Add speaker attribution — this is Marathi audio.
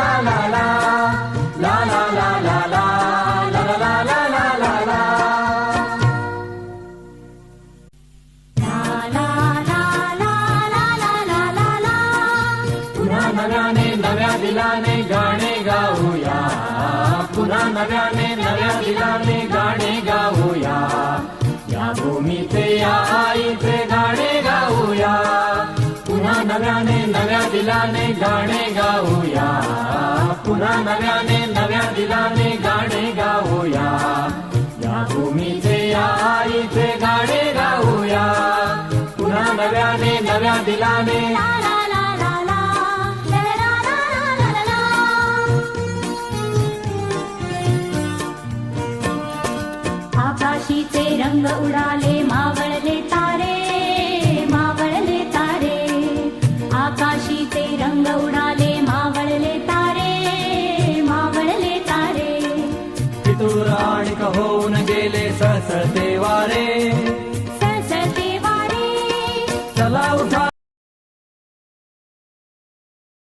Speaker 1: ला ला ला ला ला ला ला ला ला ला ला ला ला ला. पुन्हा नव्याने नव्या दिलाने गाणे गाऊया, पुन्हा नव्याने नव्या दिलाने गाणे गाऊया, या भूमीचे या आईचे गाणे गाऊया. पुन्हा नव्याने नव्या दिलाने गाणे गाऊया, पुन्हा नव्याने नव्या दिलाने गाणे गाऊया, या भूमीचे या आईचे गाणे गाऊया. पुन्हा नव्याने नव्या दिलाने
Speaker 2: आकाशीचे रंग उडाले, मावळले तारे, मावळले तारे. आकाशीचे रंग उडाले, मावळले तारे, मावळले तारे.
Speaker 1: पितुराणिक होऊन गेले सळसळते वारे,